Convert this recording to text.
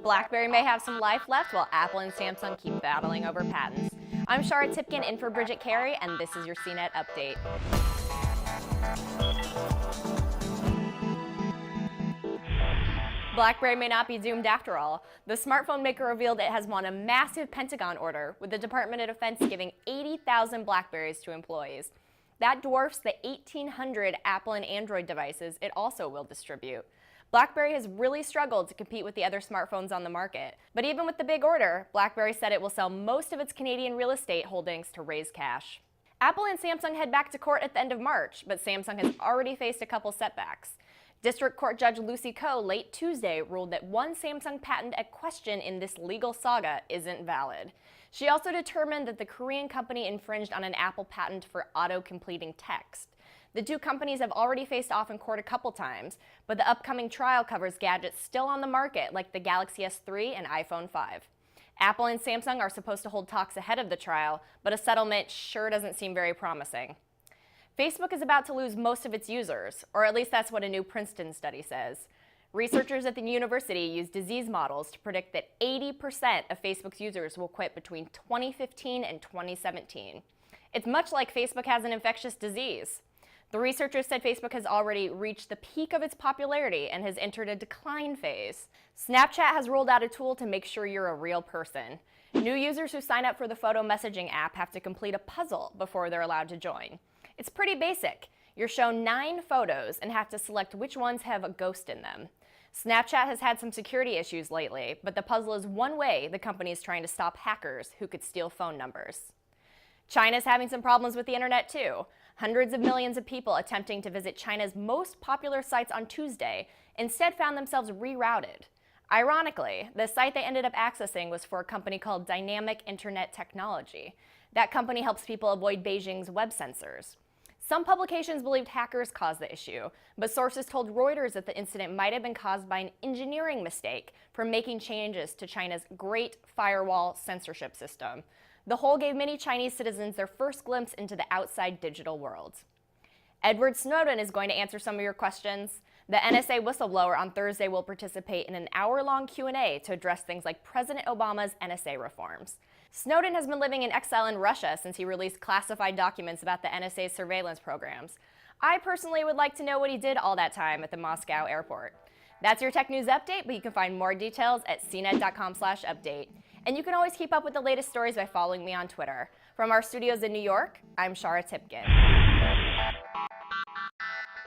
BlackBerry may have some life left while Apple and Samsung keep battling over patents. I'm Shara Tipkin in for Bridget Carey, and this is your CNET Update. BlackBerry may not be doomed after all. The smartphone maker revealed it has won a massive Pentagon order, with the Department of Defense giving 80,000 BlackBerries to employees. That dwarfs the 1,800 Apple and Android devices it also will distribute. BlackBerry has really struggled to compete with the other smartphones on the market. But even with the big order, BlackBerry said it will sell most of its Canadian real estate holdings to raise cash. Apple and Samsung head back to court at the end of March, but Samsung has already faced a couple setbacks. District Court Judge Lucy Koh late Tuesday ruled that one Samsung patent at question in this legal saga isn't valid. She also determined that the Korean company infringed on an Apple patent for auto-completing text. The two companies have already faced off in court a couple times, but the upcoming trial covers gadgets still on the market like the Galaxy S3 and iPhone 5. Apple and Samsung are supposed to hold talks ahead of the trial, but a settlement sure doesn't seem very promising. Facebook is about to lose most of its users, or at least that's what a new Princeton study says. Researchers at the university used disease models to predict that 80% of Facebook's users will quit between 2015 and 2017. It's much like Facebook has an infectious disease. The researchers said Facebook has already reached the peak of its popularity and has entered a decline phase. Snapchat has rolled out a tool to make sure you're a real person. New users who sign up for the photo messaging app have to complete a puzzle before they're allowed to join. It's pretty basic. You're shown 9 photos and have to select which ones have a ghost in them. Snapchat has had some security issues lately, but the puzzle is one way the company is trying to stop hackers who could steal phone numbers. China's having some problems with the internet too. Hundreds of millions of people attempting to visit China's most popular sites on Tuesday instead found themselves rerouted. Ironically, the site they ended up accessing was for a company called Dynamic Internet Technology. That company helps people avoid Beijing's web censors. Some publications believed hackers caused the issue, but sources told Reuters that the incident might have been caused by an engineering mistake from making changes to China's Great Firewall censorship system. The whole gave many Chinese citizens their first glimpse into the outside digital world. Edward Snowden is going to answer some of your questions. The NSA whistleblower on Thursday will participate in an hour-long Q&A to address things like President Obama's NSA reforms. Snowden has been living in exile in Russia since he released classified documents about the NSA's surveillance programs. I personally would like to know what he did all that time at the Moscow airport. That's your tech news update, but you can find more details at cnet.com/update. And you can always keep up with the latest stories by following me on Twitter. From our studios in New York, I'm Shara Tipkin.